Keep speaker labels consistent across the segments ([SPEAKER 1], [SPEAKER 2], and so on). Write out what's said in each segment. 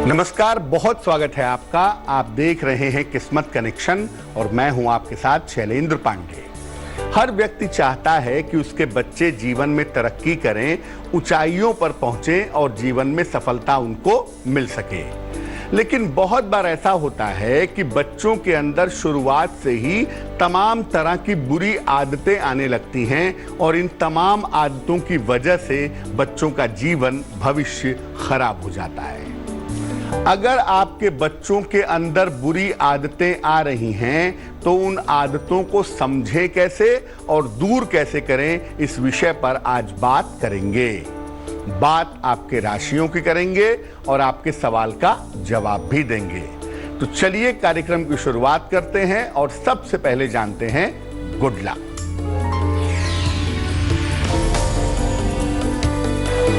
[SPEAKER 1] नमस्कार, बहुत स्वागत है आपका। आप देख रहे हैं किस्मत कनेक्शन और मैं हूं आपके साथ शैलेंद्र पांडे। हर व्यक्ति चाहता है कि उसके बच्चे जीवन में तरक्की करें, ऊंचाइयों पर पहुंचें और जीवन में सफलता उनको मिल सके। लेकिन बहुत बार ऐसा होता है कि बच्चों के अंदर शुरुआत से ही तमाम तरह की बुरी आदतें आने लगती हैं और इन तमाम आदतों की वजह से बच्चों का जीवन भविष्य खराब हो जाता है। अगर आपके बच्चों के अंदर बुरी आदतें आ रही हैं तो उन आदतों को समझें कैसे और दूर कैसे करें, इस विषय पर आज बात करेंगे। बात आपके राशियों की करेंगे और आपके सवाल का जवाब भी देंगे। तो चलिए कार्यक्रम की शुरुआत करते हैं और सबसे पहले जानते हैं गुड लक।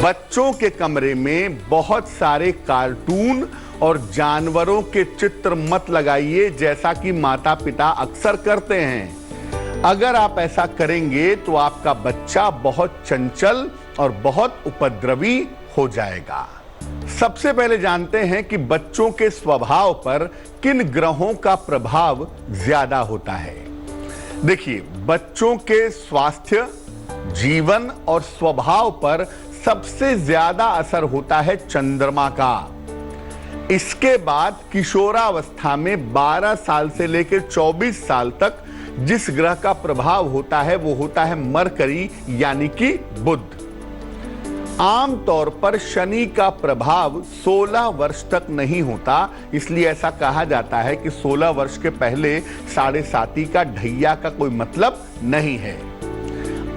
[SPEAKER 1] बच्चों के कमरे में बहुत सारे कार्टून और जानवरों के चित्र मत लगाइए, जैसा कि माता पिता अक्सर करते हैं। अगर आप ऐसा करेंगे तो आपका बच्चा बहुत चंचल और बहुत उपद्रवी हो जाएगा। सबसे पहले जानते हैं कि बच्चों के स्वभाव पर किन ग्रहों का प्रभाव ज्यादा होता है। देखिए, बच्चों के स्वास्थ्य, जीवन और स्वभाव पर सबसे ज्यादा असर होता है चंद्रमा का। इसके बाद किशोरावस्था में 12 साल से लेकर 24 साल तक जिस ग्रह का प्रभाव होता है वो होता है मरकरी यानी कि बुध। आमतौर पर शनि का प्रभाव 16 वर्ष तक नहीं होता, इसलिए ऐसा कहा जाता है कि 16 वर्ष के पहले 7.5 का ढैया का कोई मतलब नहीं है।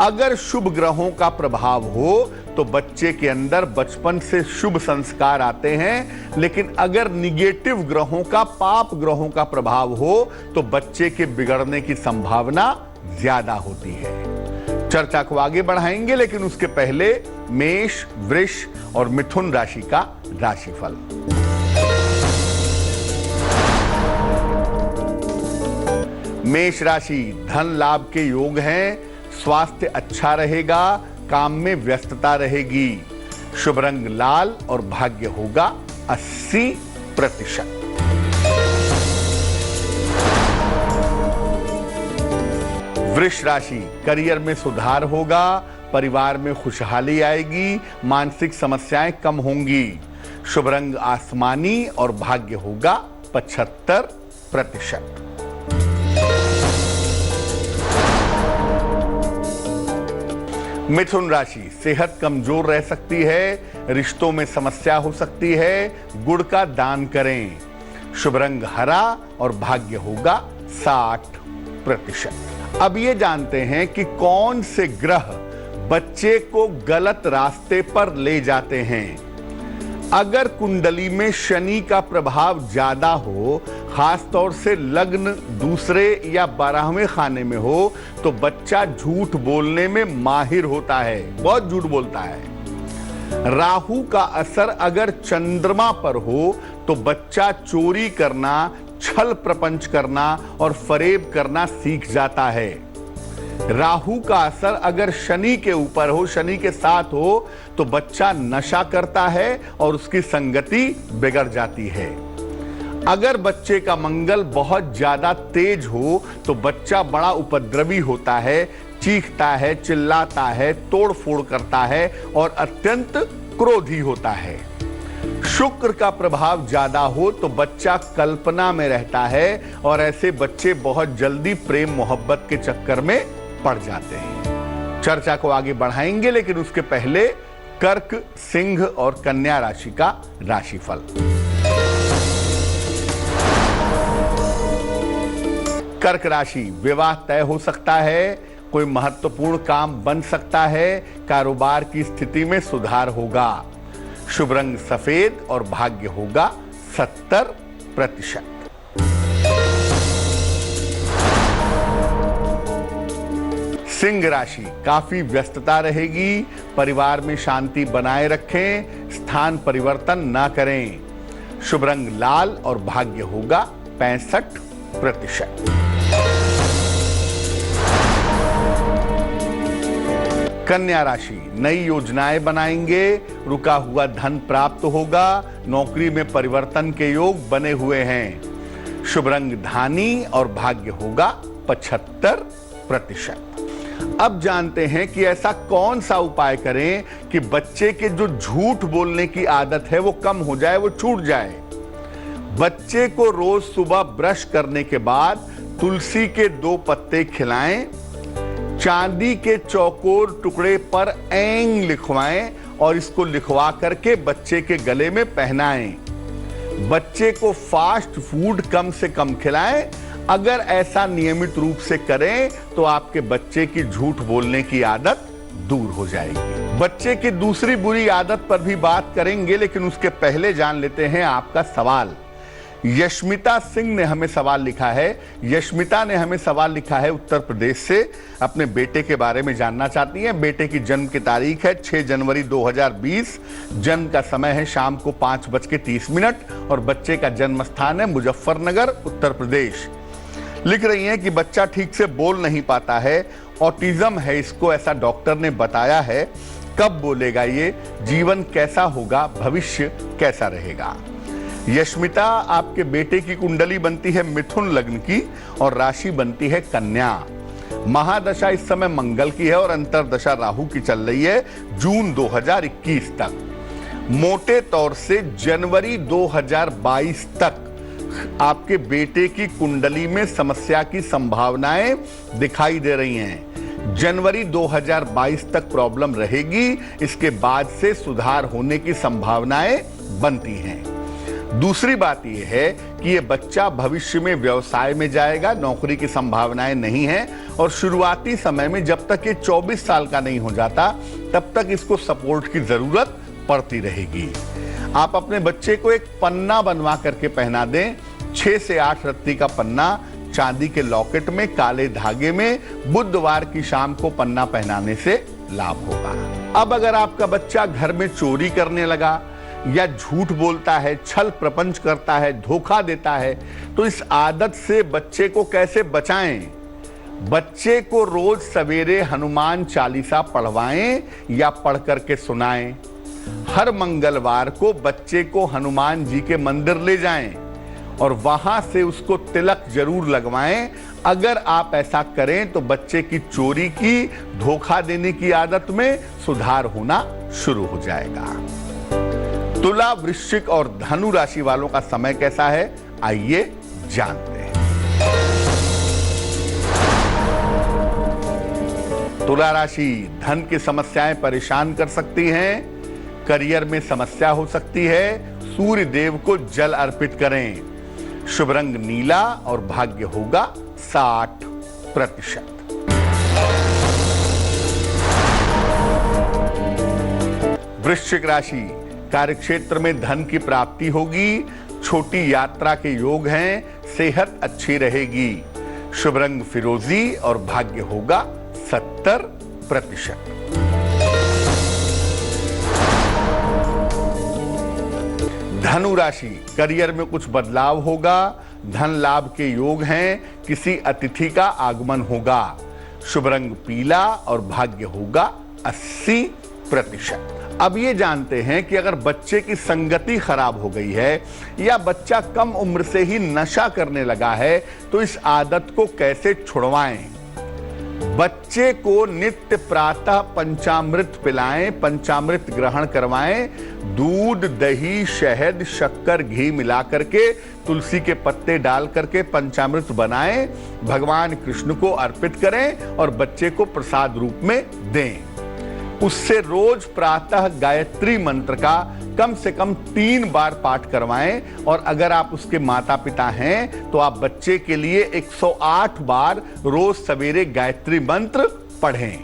[SPEAKER 1] अगर शुभ ग्रहों का प्रभाव हो तो बच्चे के अंदर बचपन से शुभ संस्कार आते हैं, लेकिन अगर निगेटिव ग्रहों का, पाप ग्रहों का प्रभाव हो तो बच्चे के बिगड़ने की संभावना ज्यादा होती है। चर्चा को आगे बढ़ाएंगे, लेकिन उसके पहले मेष, वृष और मिथुन राशि का राशिफल। मेष राशि, धन लाभ के योग हैं, स्वास्थ्य अच्छा रहेगा, काम में व्यस्तता रहेगी। शुभ रंग लाल और भाग्य होगा 80%। वृष राशि, करियर में सुधार होगा, परिवार में खुशहाली आएगी, मानसिक समस्याएं कम होंगी। शुभ रंग आसमानी और भाग्य होगा 75%। मिथुन राशि, सेहत कमजोर रह सकती है, रिश्तों में समस्या हो सकती है, गुड़ का दान करें। शुभ रंग हरा और भाग्य होगा 60%। अब ये जानते हैं कि कौन से ग्रह बच्चे को गलत रास्ते पर ले जाते हैं। अगर कुंडली में शनि का प्रभाव ज्यादा हो, खास तौर से लग्न दूसरे या 12वें खाने में हो, तो बच्चा झूठ बोलने में माहिर होता है, बहुत झूठ बोलता है। राहु का असर अगर चंद्रमा पर हो तो बच्चा चोरी करना, छल प्रपंच करना और फरेब करना सीख जाता है। राहु का असर अगर शनि के ऊपर हो, शनि के साथ हो, तो बच्चा नशा करता है और उसकी संगति बिगड़ जाती है। अगर बच्चे का मंगल बहुत ज्यादा तेज हो तो बच्चा बड़ा उपद्रवी होता है, चीखता है, चिल्लाता है, तोड़फोड़ करता है और अत्यंत क्रोधी होता है। शुक्र का प्रभाव ज्यादा हो तो बच्चा कल्पना में रहता है और ऐसे बच्चे बहुत जल्दी प्रेम मोहब्बत के चक्कर में पड़ जाते हैं। चर्चा को आगे बढ़ाएंगे, लेकिन उसके पहले कर्क, सिंह और कन्या राशि का राशिफल। कर्क राशि, विवाह तय हो सकता है, कोई महत्वपूर्ण काम बन सकता है, कारोबार की स्थिति में सुधार होगा। शुभ रंग सफेद और भाग्य होगा 70%। सिंह राशि, काफी व्यस्तता रहेगी, परिवार में शांति बनाए रखें, स्थान परिवर्तन ना करें। शुभ रंग लाल और भाग्य होगा 65%। कन्या राशि, नई योजनाएं बनाएंगे, रुका हुआ धन प्राप्त होगा, नौकरी में परिवर्तन के योग बने हुए हैं। शुभ रंग धानी और भाग्य होगा 75%। अब जानते हैं कि ऐसा कौन सा उपाय करें कि बच्चे के जो झूठ बोलने की आदत है वो कम हो जाए, वो छूट जाए। बच्चे को रोज सुबह ब्रश करने के बाद तुलसी के 2 पत्ते खिलाएं, चांदी के चौकोर टुकड़े पर ऐंग लिखवाएं और इसको लिखवा करके बच्चे के गले में पहनाएं। बच्चे को फास्ट फूड कम से कम खिलाएं। अगर ऐसा नियमित रूप से करें तो आपके बच्चे की झूठ बोलने की आदत दूर हो जाएगी। बच्चे की दूसरी बुरी आदत पर भी बात करेंगे, लेकिन उसके पहले जान लेते हैं आपका सवाल। यशमिता सिंह ने हमें सवाल लिखा है। यशमिता ने हमें सवाल लिखा है उत्तर प्रदेश से। अपने बेटे के बारे में जानना चाहती हैं। बेटे की जन्म की तारीख है 6 जनवरी 2020। जन्म का समय है शाम को 5:30 और बच्चे का जन्म स्थान है मुजफ्फरनगर, उत्तर प्रदेश। लिख रही हैं कि बच्चा ठीक से बोल नहीं पाता है, ऑटिज्म है इसको, ऐसा डॉक्टर ने बताया है। कब बोलेगा ये? जीवन कैसा होगा? भविष्य कैसा रहेगा? यशमिता, आपके बेटे की कुंडली बनती है मिथुन लग्न की और राशि बनती है कन्या। महादशा इस समय मंगल की है और अंतरदशा राहु की चल रही है जून 2021 तक। मोटे तौर से जनवरी 2022 तक आपके बेटे की कुंडली में समस्या की संभावनाएं दिखाई दे रही हैं। जनवरी 2022 तक प्रॉब्लम रहेगी, इसके बाद से सुधार होने की संभावनाएं बनती हैं। दूसरी बात यह है कि ये बच्चा भविष्य में व्यवसाय में जाएगा, नौकरी की संभावनाएं नहीं है और शुरुआती समय में जब तक ये 24 साल का नहीं हो जाता तब तक इसको सपोर्ट की जरूरत पड़ती रहेगी। आप अपने बच्चे को एक पन्ना बनवा करके पहना दें, 6 से 8 रत्ती का पन्ना, चांदी के लॉकेट में काले धागे में। बुधवार की शाम को पन्ना पहनाने से लाभ होगा। अब अगर आपका बच्चा घर में चोरी करने लगा या झूठ बोलता है, छल प्रपंच करता है, धोखा देता है, तो इस आदत से बच्चे को कैसे बचाएं? बच्चे को रोज सवेरे हनुमान चालीसा पढ़वाएं या पढ़ करके सुनाएं। हर मंगलवार को बच्चे को हनुमान जी के मंदिर ले जाएं और वहां से उसको तिलक जरूर लगवाएं। अगर आप ऐसा करें तो बच्चे की चोरी की, धोखा देने की आदत में सुधार होना शुरू हो जाएगा। तुला, वृश्चिक और धनु राशि वालों का समय कैसा है, आइए जानते हैं। तुला राशि, धन की समस्याएं परेशान कर सकती हैं। करियर में समस्या हो सकती है। सूर्य देव को जल अर्पित करें। शुभ रंग नीला और भाग्य होगा 60%। वृश्चिक राशि, कार्यक्षेत्र में धन की प्राप्ति होगी। छोटी यात्रा के योग हैं। सेहत अच्छी रहेगी। शुभ रंग फिरोजी और भाग्य होगा 70%। धनु राशि, करियर में कुछ बदलाव होगा। धन लाभ के योग हैं। किसी अतिथि का आगमन होगा। शुभ रंग पीला और भाग्य होगा 80%। अब ये जानते हैं कि अगर बच्चे की संगति खराब हो गई है या बच्चा कम उम्र से ही नशा करने लगा है तो इस आदत को कैसे छुड़वाएं। बच्चे को नित्य प्रातः पंचामृत पिलाएं, पंचामृत ग्रहण करवाएं। दूध, दही, शहद, शक्कर, घी मिला करके तुलसी के पत्ते डाल करके पंचामृत बनाएं, भगवान कृष्ण को अर्पित करें और बच्चे को प्रसाद रूप में दें। उससे रोज प्रातः गायत्री मंत्र का कम से कम 3 बार पाठ करवाएं और अगर आप उसके माता पिता हैं तो आप बच्चे के लिए 108 बार रोज सवेरे गायत्री मंत्र पढ़ें।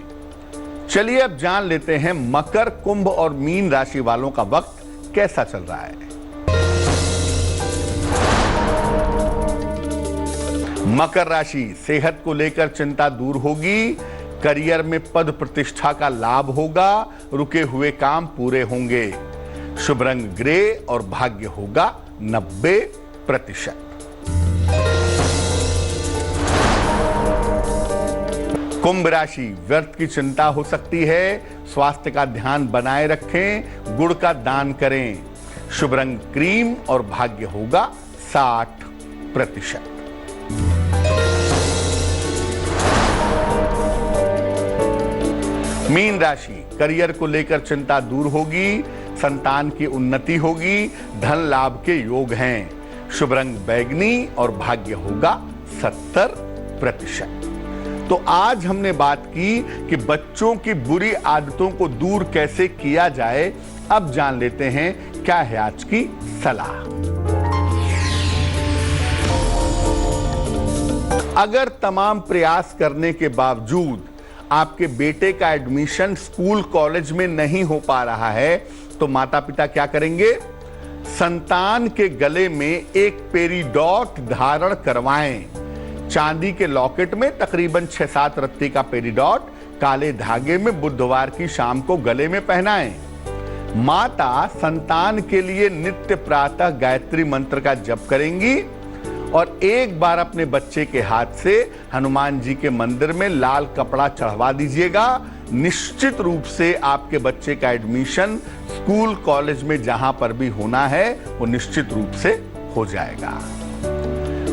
[SPEAKER 1] चलिए अब जान लेते हैं मकर, कुंभ और मीन राशि वालों का वक्त कैसा चल रहा है। मकर राशि, सेहत को लेकर चिंता दूर होगी। करियर में पद प्रतिष्ठा का लाभ होगा। रुके हुए काम पूरे होंगे। शुभ रंग ग्रे और भाग्य होगा 90%। कुंभ राशि, व्यर्थ की चिंता हो सकती है, स्वास्थ्य का ध्यान बनाए रखें, गुड़ का दान करें। शुभ रंग क्रीम और भाग्य होगा 60%। मीन राशि, करियर को लेकर चिंता दूर होगी, संतान की उन्नति होगी, धन लाभ के योग हैं। शुभ रंग बैगनी और भाग्य होगा 70%। तो आज हमने बात की कि बच्चों की बुरी आदतों को दूर कैसे किया जाए। अब जान लेते हैं क्या है आज की सलाह। अगर तमाम प्रयास करने के बावजूद आपके बेटे का एडमिशन स्कूल कॉलेज में नहीं हो पा रहा है तो माता पिता क्या करेंगे? संतान के गले में एक पेरीडॉट धारण करवाएं। चांदी के लॉकेट में तकरीबन 6-7 रत्ती का पेरीडॉट काले धागे में बुधवार की शाम को गले में पहनाएं। माता संतान के लिए नित्य प्रातः गायत्री मंत्र का जप करेंगी और एक बार अपने बच्चे के हाथ से हनुमान जी के मंदिर में लाल कपड़ा चढ़वा दीजिएगा। निश्चित रूप से आपके बच्चे का एडमिशन स्कूल कॉलेज में जहां पर भी होना है वो निश्चित रूप से हो जाएगा।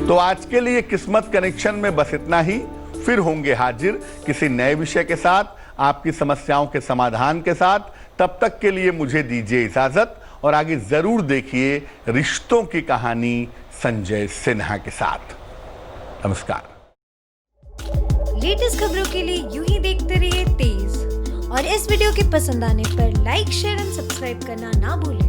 [SPEAKER 1] तो आज के लिए किस्मत कनेक्शन में बस इतना ही। फिर होंगे हाजिर किसी नए विषय के साथ, आपकी समस्याओं के समाधान के साथ। तब तक के लिए मुझे दीजिए इजाजत और आगे जरूर देखिए रिश्तों की कहानी संजय सिन्हा के साथ। नमस्कार।
[SPEAKER 2] लेटेस्ट खबरों के लिए यूं ही देखते रहिए तेज और इस वीडियो के पसंद आने पर लाइक, शेयर एंड सब्सक्राइब करना ना भूलें।